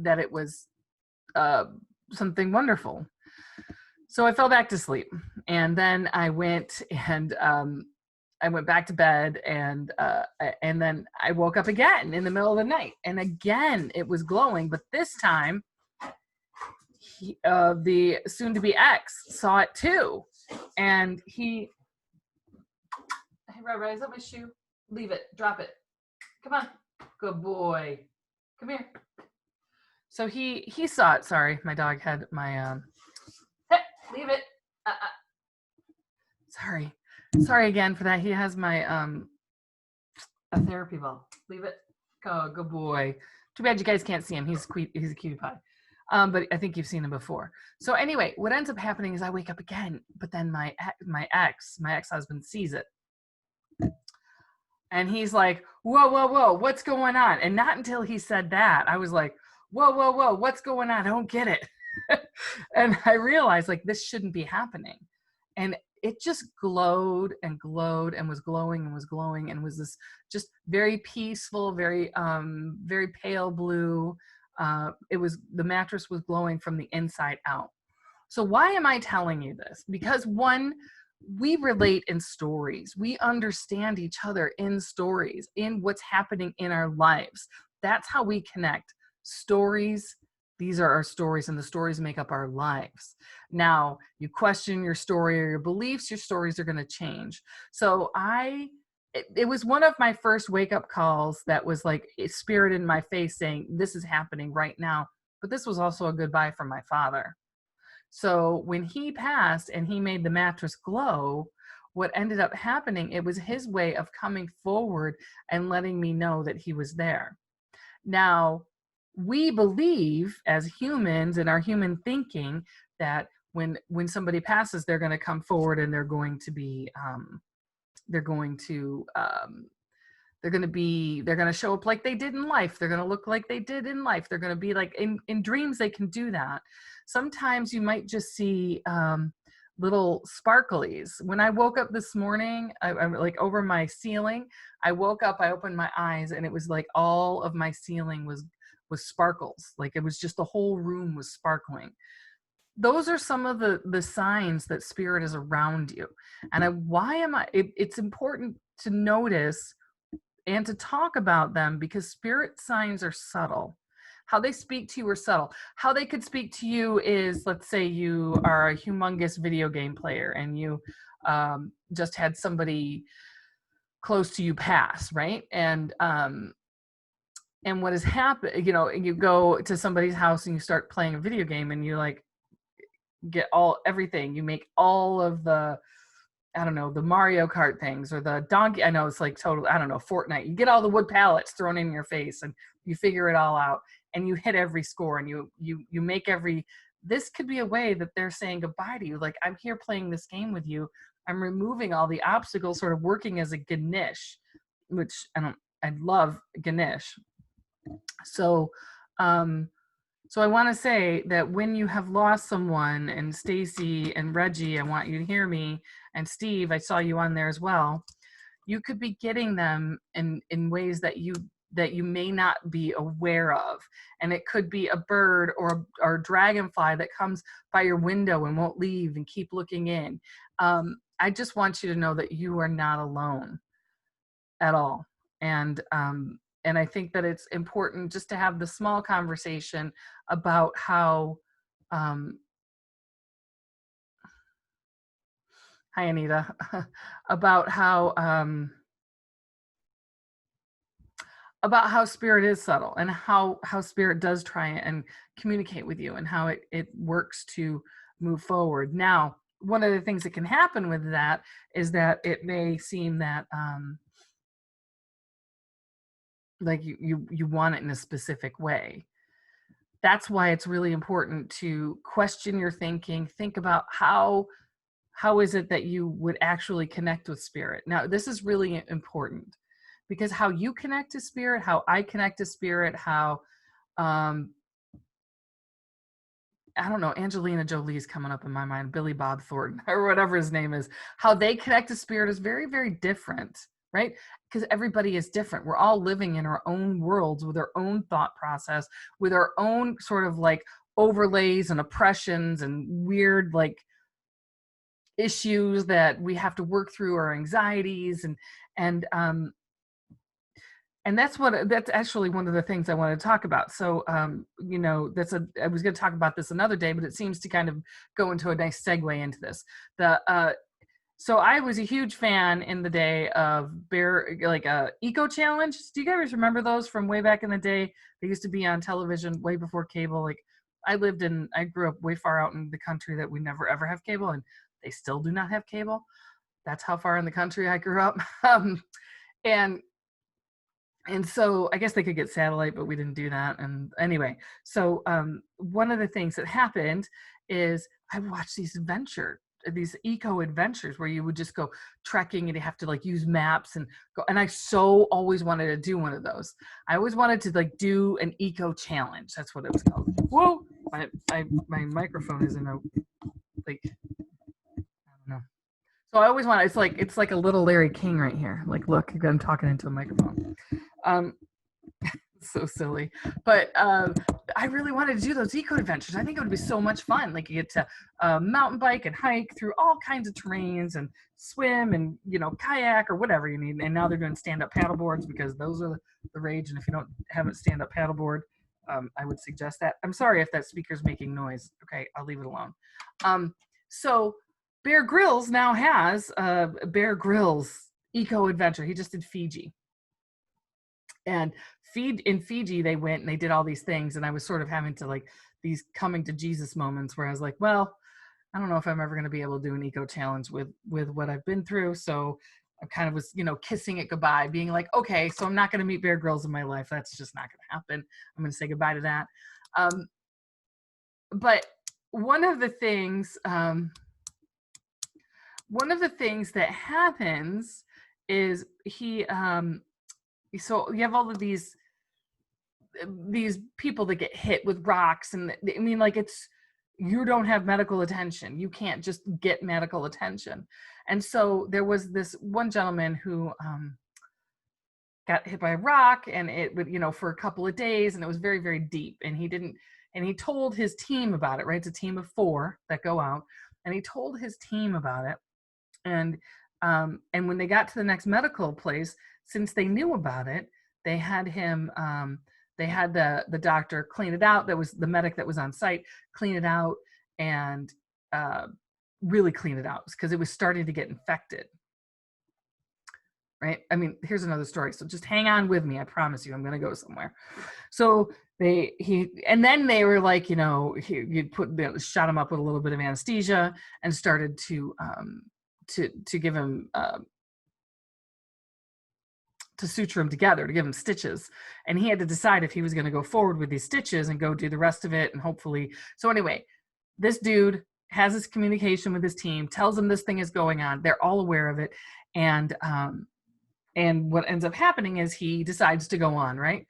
that it was something wonderful. So I fell back to sleep, and then I went back to bed, and then I woke up again in the middle of the night, and again it was glowing, but this time the soon-to-be ex saw it too, and hey, Rai, is that my shoe? Leave it, drop it. Come on, good boy. Come here. So he saw it. Sorry, my dog had my hey, leave it. Sorry again for that. He has my a therapy ball. Leave it. Oh, good boy. Too bad you guys can't see him. He's a cutie pie. But I think you've seen him before. So anyway, what ends up happening is I wake up again, but then my ex-husband sees it. And he's like, whoa, what's going on? And not until he said that, I was like, whoa, what's going on? I don't get it. And I realized, like, this shouldn't be happening. And it just glowed and glowed and was glowing and was this just very peaceful, very pale blue. The mattress was glowing from the inside out. So why am I telling you this? Because one, we relate in stories. We understand each other in stories, in what's happening in our lives. That's how we connect. Stories, these are our stories, and the stories make up our lives. Now, you question your story or your beliefs, your stories are going to change. So it was one of my first wake-up calls that was like a spirit in my face saying, this is happening right now. But this was also a goodbye from my father. So when he passed and he made the mattress glow, what ended up happening, it was his way of coming forward and letting me know that he was there. Now, we believe as humans in our human thinking that when somebody passes, they're going to come forward and they're going to show up like they did in life. They're going to look like they did in life. They're going to be like in dreams, they can do that. Sometimes you might just see little sparklies. When I woke up this morning, I'm like over my ceiling, I woke up, I opened my eyes, and it was like all of my ceiling was sparkles. Like it was just the whole room was sparkling. Those are some of the signs that spirit is around you. And it's important to notice and to talk about them because spirit signs are subtle. How they speak to you are subtle. How they could speak to you is, let's say you are a humongous video game player and you just had somebody close to you pass, right? And what has happened, you go to somebody's house and you start playing a video game and you like get everything. You make all of the, I don't know, the Mario Kart things or the donkey. I know it's like total, I don't know, Fortnite. You get all the wood pallets thrown in your face and you figure it all out and you hit every score and you make this could be a way that they're saying goodbye to you. Like, I'm here playing this game with you. I'm removing all the obstacles, sort of working as a Ganesh, which I love Ganesh. So I want to say that when you have lost someone, and Stacy and Reggie, I want you to hear me, and Steve, I saw you on there as well, you could be getting them in ways that you may not be aware of. And it could be a bird or a dragonfly that comes by your window and won't leave and keep looking in. I just want you to know that you are not alone at all. And I think that it's important just to have the small conversation about how, hi Anita, about how spirit is subtle and how spirit does try and communicate with you and how it works to move forward. Now, one of the things that can happen with that is that it may seem that, like you want it in a specific way. That's why it's really important to question your thinking. Think about how is it that you would actually connect with spirit. Now, this is really important because how you connect to spirit, how I connect to spirit, how, I don't know, Angelina Jolie's coming up in my mind, Billy Bob Thornton or whatever his name is, how they connect to spirit is very, very different. right? Because everybody is different. We're all living in our own worlds with our own thought process, with our own sort of like overlays and oppressions and weird like issues that we have to work through, our anxieties, and and that's actually one of the things I want to talk about. So you know, I was going to talk about this another day, but it seems to kind of go into a nice segue into this. The So I was a huge fan in the day of Eco Challenge. Do you guys remember those from way back in the day? They used to be on television way before cable. Like I grew up way far out in the country that we never ever have cable, and they still do not have cable. That's how far in the country I grew up. And and so I guess they could get satellite, but we didn't do that. And anyway, so one of the things that happened is I watched these eco adventures where you would just go trekking and you have to like use maps and go. And I so always wanted to do one of those. I always wanted to like do an eco challenge. That's what it was called. Whoa, my microphone is in a like, I don't know. So I always want, it's like a little Larry King right here. Like, look, I'm talking into a microphone. So silly, but I really wanted to do those eco adventures. I think it would be so much fun. Like you get to mountain bike and hike through all kinds of terrains and swim and, you know, kayak or whatever you need. And now they're doing stand-up paddle boards because those are the rage. And if you don't have a stand-up paddle board, I would suggest that. I'm sorry if that speaker's making noise. Okay, I'll leave it alone. So Bear Grylls now has Bear Grylls eco adventure. He just did Fiji. And in Fiji, they went and they did all these things. And I was sort of having to like these coming to Jesus moments where I was like, well, I don't know if I'm ever going to be able to do an eco challenge with what I've been through. So I kind of was, you know, kissing it goodbye, being like, okay, so I'm not going to meet Bear Grylls in my life. That's just not going to happen. I'm going to say goodbye to that. But one of the things that happens is so you have all of these people that get hit with rocks, and I mean, like, you don't have medical attention. You can't just get medical attention. And so there was this one gentleman who got hit by a rock, and it would, you know, for a couple of days, and it was very, very deep. And he told his team about it, right? It's a team of 4 that go out, and he told his team about it. And when they got to the next medical place, since they knew about it, they had him, they had the doctor clean it out. That was the medic that was on site, clean it out and really clean it out because it was starting to get infected. Right? I mean, here's another story. So just hang on with me. I promise you, I'm going to go somewhere. So and then they were like, you know, shot him up with a little bit of anesthesia and started to give him to suture him together, to give him stitches. And he had to decide if he was going to go forward with these stitches and go do the rest of it. And hopefully, so anyway, this dude has this communication with his team, tells them this thing is going on. They're all aware of it. And what ends up happening is he decides to go on, right?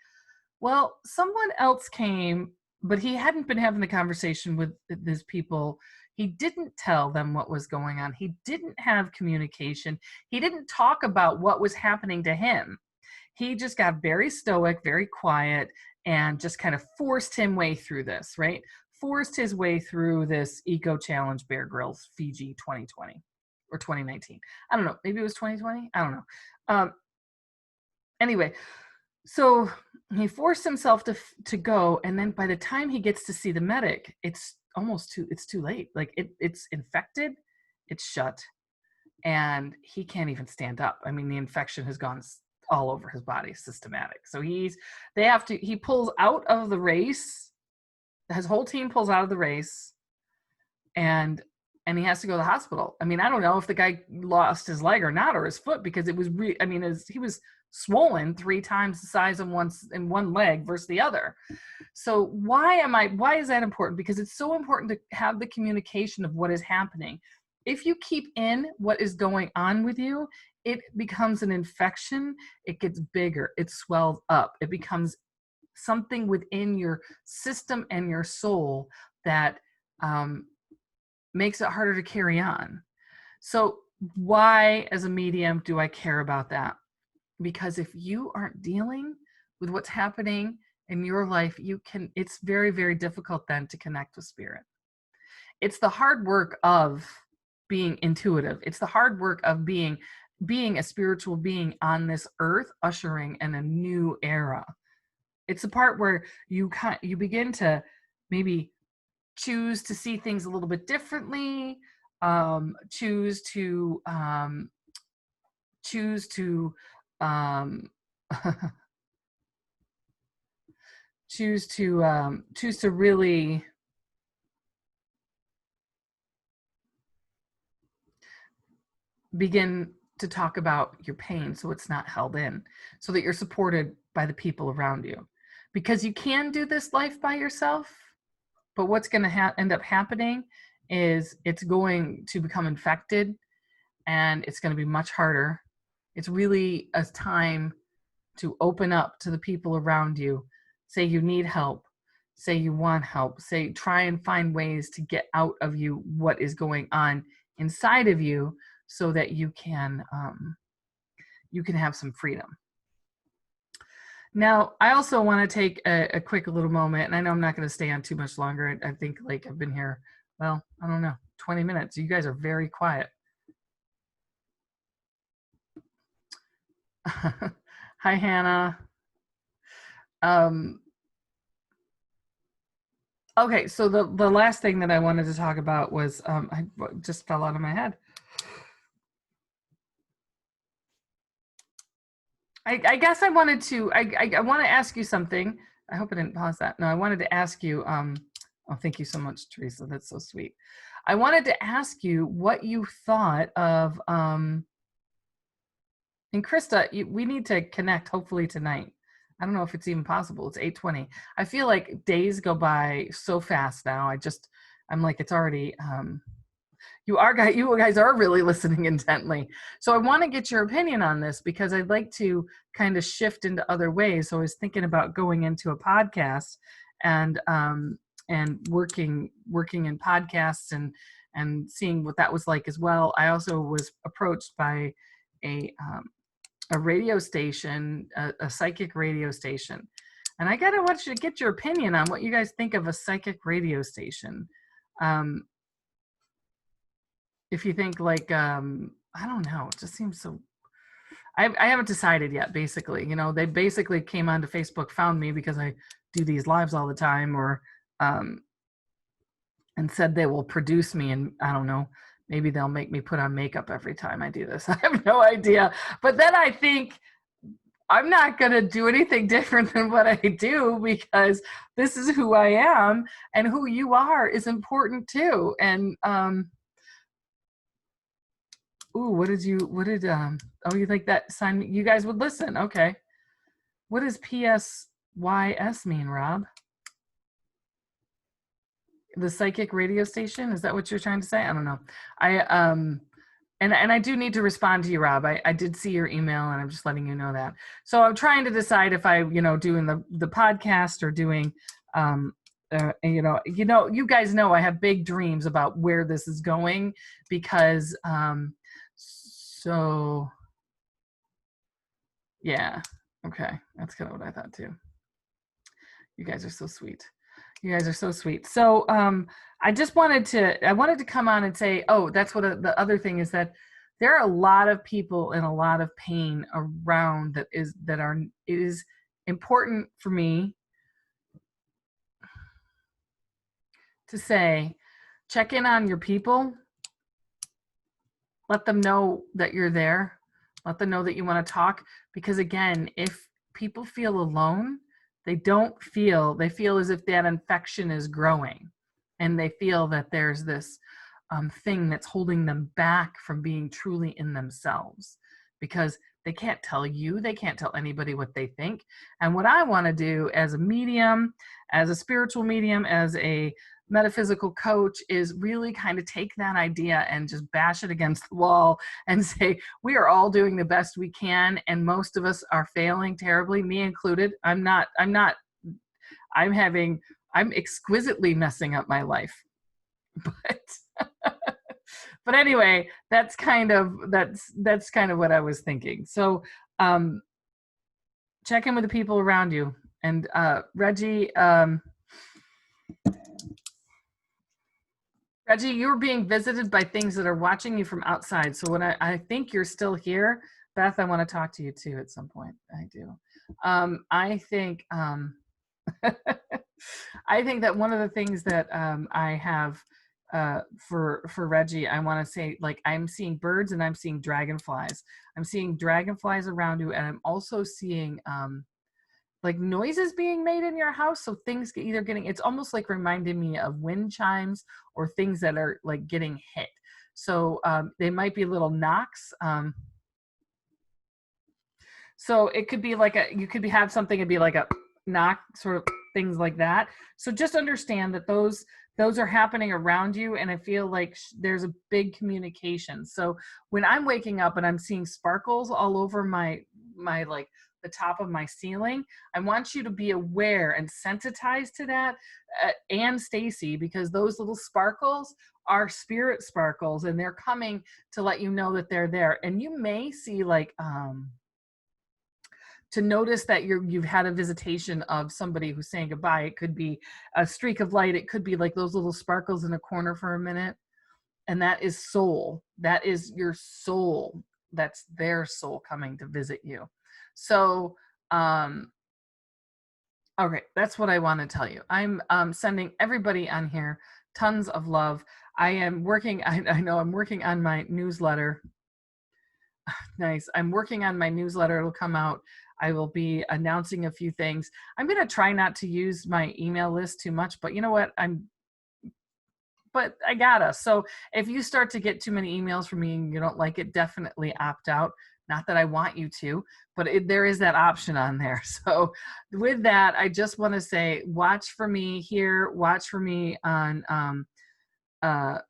Well, someone else came, but he hadn't been having the conversation with these people. He didn't tell them what was going on. He didn't have communication. He didn't talk about what was happening to him. He just got very stoic, very quiet, and just kind of forced his way through this, right? Forced his way through this eco challenge, Bear Grylls Fiji 2020 or 2019. I don't know. Maybe it was 2020. I don't know. Anyway, so he forced himself to go, and then by the time he gets to see the medic, it's too late. Like it's infected, it's shut, and he can't even stand up. I mean, the infection has gone all over his body, systematic. So he pulls out of the race. His whole team pulls out of the race, and he has to go to the hospital. I mean, I don't know if the guy lost his leg or not, or his foot, because it was he was swollen 3 times the size of one leg versus the other. So why is that important? Because it's so important to have the communication of what is happening. If you keep in what is going on with you, it becomes an infection. It gets bigger. It swells up. It becomes something within your system and your soul that makes it harder to carry on. So why, as a medium, do I care about that? because if you aren't dealing with what's happening in your life, it's very, very difficult then to connect with spirit. It's the hard work of being intuitive. It's the hard work of being a spiritual being on this earth, ushering in a new era. It's the part where you begin to maybe choose to see things a little bit differently, choose to choose to um, choose to really begin to talk about your pain, so it's not held in, so that you're supported by the people around you, because you can do this life by yourself, but what's going to end up happening is it's going to become infected, and it's going to be much harder. It's really a time to open up to the people around you. Say you need help, say you want help, say try and find ways to get out of you what is going on inside of you, so that you can have some freedom. Now, I also want to take a quick little moment, and I know I'm not going to stay on too much longer. I think like I've been here, well, I don't know, 20 minutes. You guys are very quiet. Hi, Hannah. Okay, so the last thing that I wanted to talk about was, I just fell out of my head. I guess I wanted to, I want to ask you something. I hope I didn't pause that. No, I wanted to ask you, oh, thank you so much, Teresa. That's so sweet. I wanted to ask you what you thought of, and Krista, we need to connect hopefully tonight. I don't know if it's even possible. It's 8:20. I feel like days go by so fast now. I'm like, it's already, you guys are really listening intently. So I want to get your opinion on this, because I'd like to kind of shift into other ways. So I was thinking about going into a podcast and working in podcasts and seeing what that was like as well. I also was approached by a radio station, a psychic radio station. And I gotta want you to get your opinion on what you guys think of a psychic radio station. If you think like, I don't know, it just seems so, I haven't decided yet, basically. You know, they basically came onto Facebook, found me because I do these lives all the time, or, and said they will produce me, and I don't know, maybe they'll make me put on makeup every time I do this. I have no idea. But then I think I'm not going to do anything different than what I do, because this is who I am, and who you are is important too. And, ooh, oh, you think that sign, you guys would listen. Okay. What does PSYS mean, Rob? The psychic radio station? Is that what you're trying to say? I don't know. And I do need to respond to you, Rob. I did see your email, and I'm just letting you know that. So I'm trying to decide if I, doing the podcast or doing, you guys know I have big dreams about where this is going, because, so yeah, okay. That's kind of what I thought too. You guys are so sweet. You guys are so sweet. So I wanted to come on and say, oh, that's what the other thing is, that there are a lot of people in a lot of pain around it is important for me to say, check in on your people. Let them know that you're there. Let them know that you want to talk. Because again, if people feel alone, they feel as if that infection is growing, and they feel that there's this thing that's holding them back from being truly in themselves, because they can't tell you, they can't tell anybody what they think. And what I want to do as a medium, as a spiritual medium, as a metaphysical coach, is really kind of take that idea and just bash it against the wall and say, we are all doing the best we can, and most of us are failing terribly, me included. I'm exquisitely messing up my life. But anyway, that's kind of what I was thinking. So check in with the people around you. And Reggie, you're being visited by things that are watching you from outside. So when I think you're still here, Beth, I want to talk to you too at some point. I do. I think I think that one of the things that I have for Reggie, I want to say, like, I'm seeing birds and I'm seeing dragonflies. I'm seeing dragonflies around you, and I'm also seeing like noises being made in your house. So things either getting, it's almost like reminding me of wind chimes or things that are like getting hit. So they might be little knocks. So it could be like you could have something and be like a knock, sort of things like that. So just understand that those are happening around you, and I feel like there's a big communication. So when I'm waking up and I'm seeing sparkles all over my like the top of my ceiling, I want you to be aware and sensitized to that, and Stacy, because those little sparkles are spirit sparkles, and they're coming to let you know that they're there. And you may see like to notice that you've had a visitation of somebody who's saying goodbye. It could be a streak of light. It could be like those little sparkles in a corner for a minute. And that is soul. That is your soul. That's their soul coming to visit you. So, okay, that's what I want to tell you. I'm sending everybody on here tons of love. I am working, I know I'm working on my newsletter. Nice. I'm working on my newsletter. It'll come out. I will be announcing a few things. I'm going to try not to use my email list too much, but you know what? But I gotta. So if you start to get too many emails from me and you don't like it, definitely opt out. Not that I want you to, but there is that option on there. So with that, I just want to say, watch for me here. Watch for me on, watch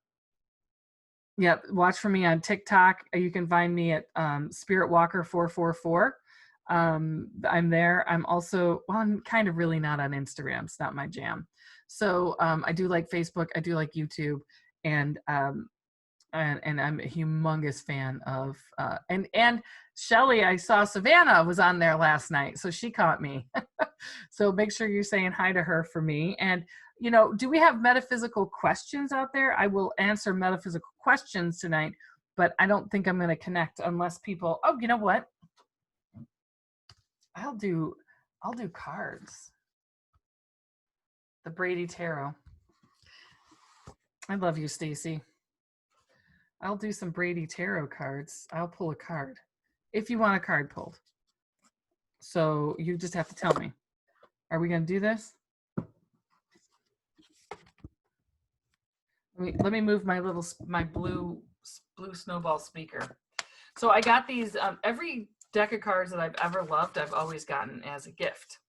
for me on TikTok. You can find me at SpiritWalker444. I'm there. I'm also, well, I'm kind of really not on Instagram. It's not my jam. So I do like Facebook. I do like YouTube, and I'm a humongous fan of and Shelly. I saw Savannah was on there last night, so she caught me. So make sure you're saying hi to her for me. And you know, do we have metaphysical questions out there? I will answer metaphysical questions tonight, but I don't think I'm going to connect unless people. Oh, you know what? I'll do cards. The Brady Tarot. I love you, Stacy. I'll do some Brady Tarot cards. I'll pull a card if you want a card pulled. So you just have to tell me. Are we going to do this? Let me move my blue snowball speaker. So I got these every deck of cards that I've ever loved, I've always gotten as a gift.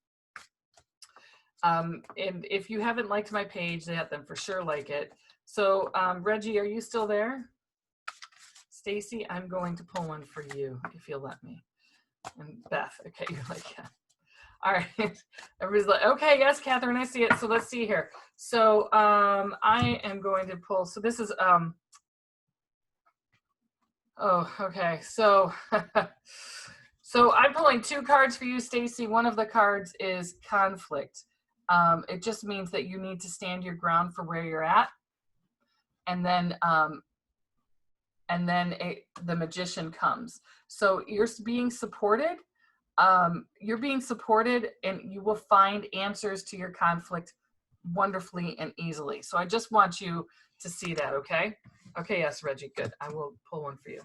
And if you haven't liked my page, then for sure like it. So Reggie, are you still there? Stacy, I'm going to pull one for you if you'll let me. And Beth, okay, you're like, yeah. All right, everybody's like, okay, yes, Catherine, I see it. So let's see here. So I am going to pull. So this is oh, okay. So so I'm pulling two cards for you, Stacy. One of the cards is conflict. It just means that you need to stand your ground for where you're at, and then the magician comes. So you're being supported. You're being supported, and you will find answers to your conflict wonderfully and easily. So I just want you to see that. Okay. Okay. Yes, Reggie. Good. I will pull one for you.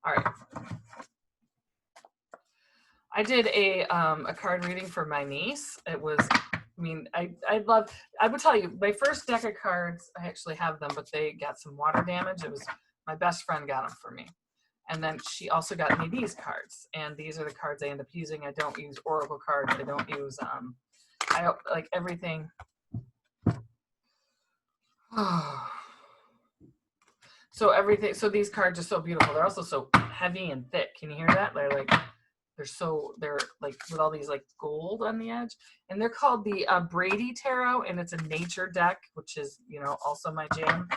All right. I did a card reading for my niece. It was, I mean, I would tell you, my first deck of cards, I actually have them, but they got some water damage. It was, my best friend got them for me. And then she also got me these cards. And these are the cards I end up using. I don't use oracle cards. I don't use, I don't, like everything. So everything, so these cards are so beautiful. They're also so heavy and thick. Can you hear that? They're like with all these like gold on the edge, and they're called the Brady Tarot, and it's a nature deck, which is, you know, also my jam.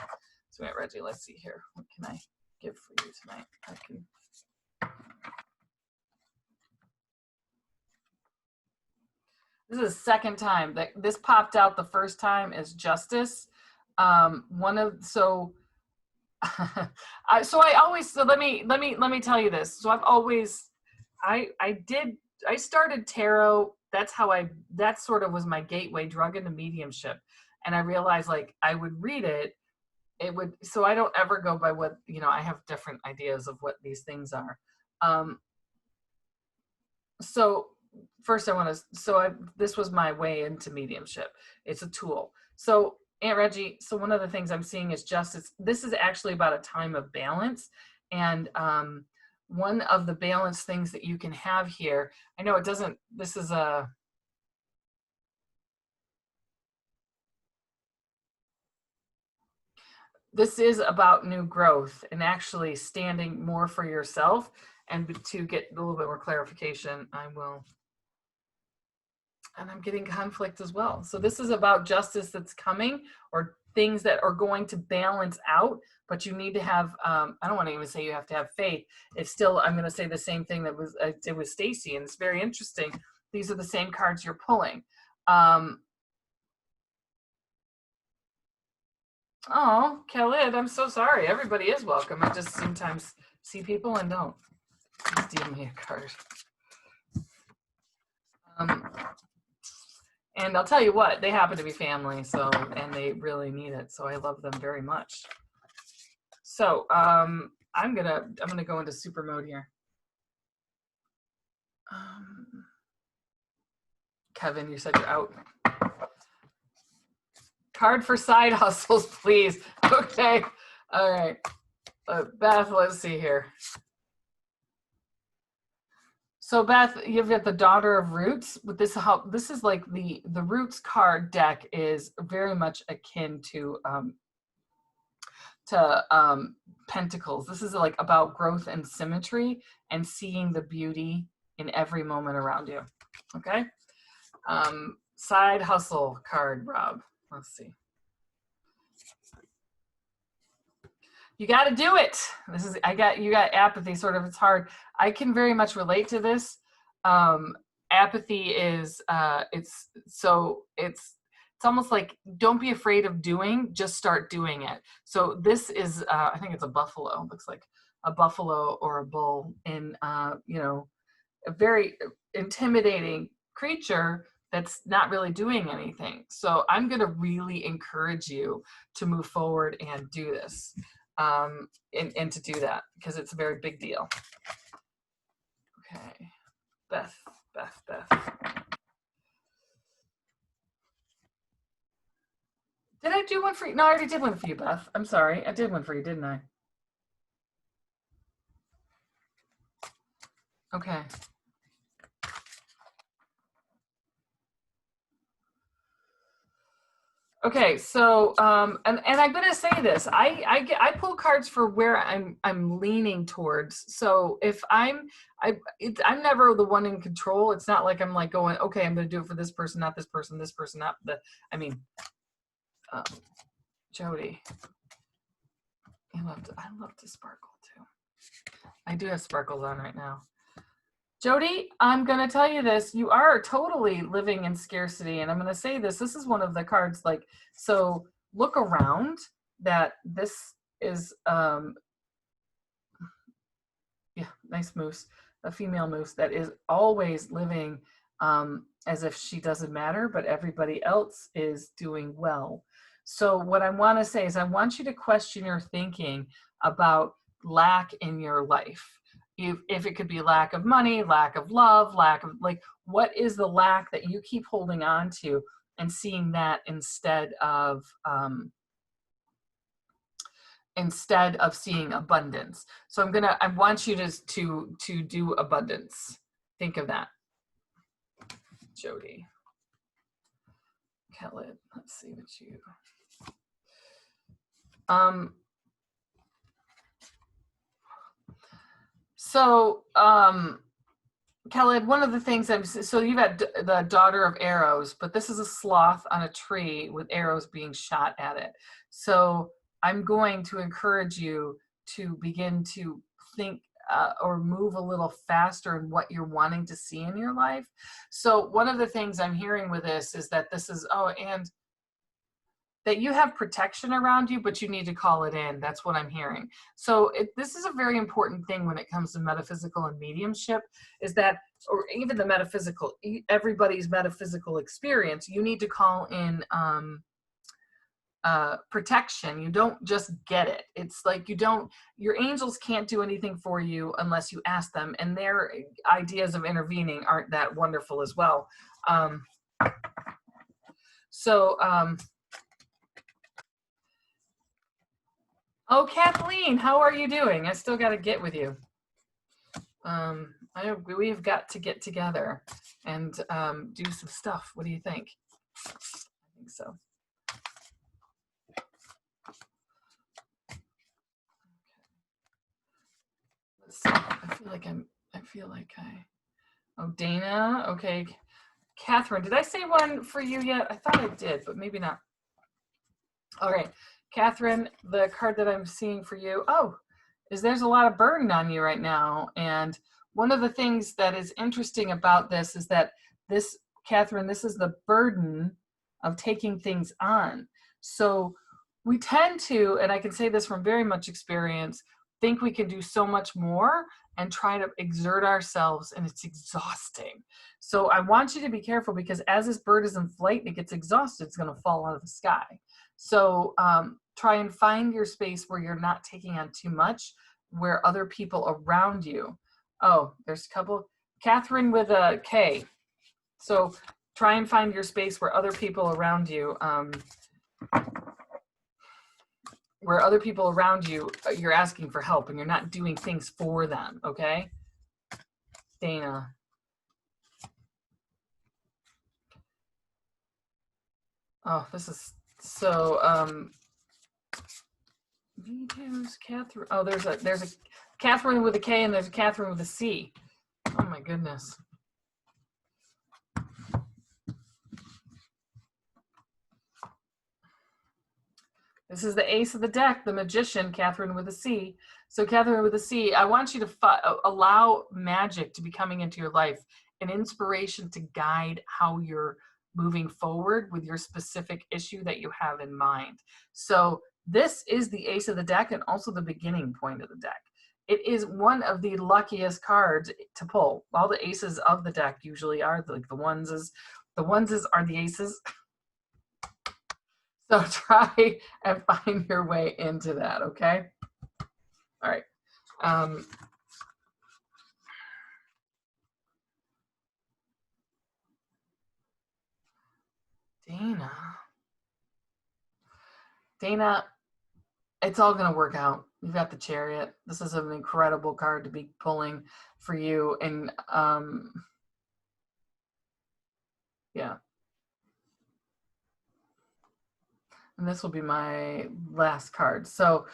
So wait, Reggie, let's see here. What can I give for you tonight? This is the second time that this popped out. The first time is justice. So let me tell you this. So I've always, I started tarot. That sort of was my gateway drug into mediumship. And I realized like I would read it, so I don't ever go by what, I have different ideas of what these things are. So first this was my way into mediumship. It's a tool. So Aunt Reggie, so one of the things I'm seeing is justice. This is actually about a time of balance. And one of the balance things that you can have here, I know it doesn't, this is about new growth and actually standing more for yourself. And to get a little bit more clarification, and I'm getting conflict as well. So this is about justice that's coming, or things that are going to balance out, but you need to have, I don't want to even say you have to have faith. It's still, I'm going to say the same thing that I did with Stacy, and it's very interesting. These are the same cards you're pulling. Oh, Khalid, I'm so sorry. Everybody is welcome. I just sometimes see people and don't. Just deal me a card. And I'll tell you what, they happen to be family, and they really need it. So I love them very much. So I'm gonna go into super mode here. Kevin, you said you're out. Card for side hustles, please. Okay. All right. Beth, let's see here. So Beth, you've got the Daughter of Roots. With this is like the Roots card deck is very much akin to Pentacles. This is like about growth and symmetry and seeing the beauty in every moment around you. Okay. Side hustle card, Rob. Let's see. You got to do it. You got apathy, sort of. It's hard. I can very much relate to this. Apathy is, it's almost like, don't be afraid of doing, just start doing it. So this is, I think it's a buffalo. Looks like a buffalo or a bull in, a very intimidating creature that's not really doing anything. So I'm going to really encourage you to move forward and do this. And to do that, because it's a very big deal. Okay, Beth. Did I do one for you? No, I already did one for you, Beth. I'm sorry. I did one for you, didn't I? Okay. Okay, so and I'm gonna say this. I pull cards for where I'm leaning towards. So if I'm never the one in control. It's not like I'm like going, okay, I'm gonna do it for this person, not this person, not the. I mean, Jody, I love to sparkle too. I do have sparkles on right now. Jody, I'm going to tell you this. You are totally living in scarcity. And I'm going to say this. This is one of the cards, like, so look around that this is, nice moose, a female moose that is always living as if she doesn't matter, but everybody else is doing well. So what I want to say is I want you to question your thinking about lack in your life. If it could be lack of money, lack of love, lack of, like, what is the lack that you keep holding on to, and seeing that instead of seeing abundance. So I want you to do abundance. Think of that. Jody. Khaled, let's see what you, Khaled, one of the things so you've got the Daughter of Arrows, but this is a sloth on a tree with arrows being shot at it. So I'm going to encourage you to begin to think or move a little faster in what you're wanting to see in your life. So one of the things I'm hearing with this is that this is, and that you have protection around you, but you need to call it in. That's what I'm hearing. So this is a very important thing when it comes to metaphysical and mediumship, is that, or even the metaphysical, everybody's metaphysical experience, you need to call in protection. You don't just get it. It's like your angels can't do anything for you unless you ask them, and their ideas of intervening aren't that wonderful as well. Oh, Kathleen, how are you doing? I still got to get with you. We've got to get together and do some stuff. What do you think? I think so. Let's see. I feel like oh, Dana. Okay. Catherine, did I say one for you yet? I thought I did, but maybe not. All right. Catherine, the card that I'm seeing for you, is there's a lot of burden on you right now. And one of the things that is interesting about this is that this, Catherine, this is the burden of taking things on. So we tend to, and I can say this from very much experience, think we can do so much more and try to exert ourselves, and it's exhausting. So I want you to be careful, because as this bird is in flight and it gets exhausted, it's going to fall out of the sky. So try and find your space where you're not taking on too much, where other people around you. Oh, there's a couple. Catherine with a K. So try and find your space where other people around you, you're asking for help and you're not doing things for them, okay? Dana. Oh, this is so, Vito's Catherine. Oh, there's a Catherine with a K and there's a Catherine with a C. Oh my goodness. This is the ace of the deck, the magician, Catherine with a C. So Catherine with a C, I want you to allow magic to be coming into your life, an inspiration to guide how you're moving forward with your specific issue that you have in mind. So this is the ace of the deck and also the beginning point of the deck. It is one of the luckiest cards to pull. All the aces of the deck usually are like the oneses. The oneses are the aces. So try and find your way into that, okay? All right. Dana, it's all going to work out. You've got the Chariot. This is an incredible card to be pulling for you. And yeah. And this will be my last card. So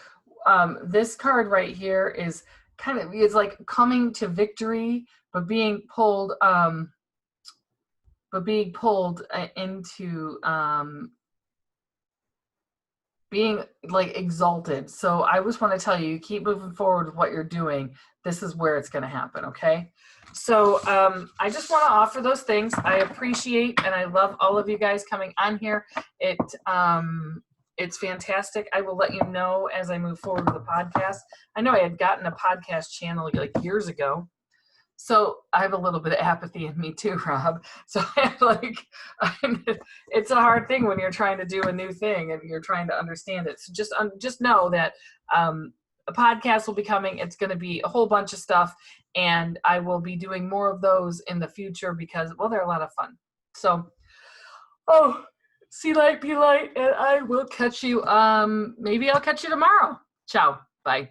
this card right here is it's like coming to victory, but being pulled into being like exalted. So I just want to tell you, keep moving forward with what you're doing. This is where it's going to happen. Okay. So I just want to offer those things. I appreciate and I love all of you guys coming on here. It's fantastic. I will let you know as I move forward with the podcast. I know I had gotten a podcast channel like years ago. So I have a little bit of apathy in me too, Rob. So it's a hard thing when you're trying to do a new thing and you're trying to understand it. So just know that a podcast will be coming. It's going to be a whole bunch of stuff, and I will be doing more of those in the future because, well, they're a lot of fun. So, see light, be light, and I will catch you. Maybe I'll catch you tomorrow. Ciao. Bye.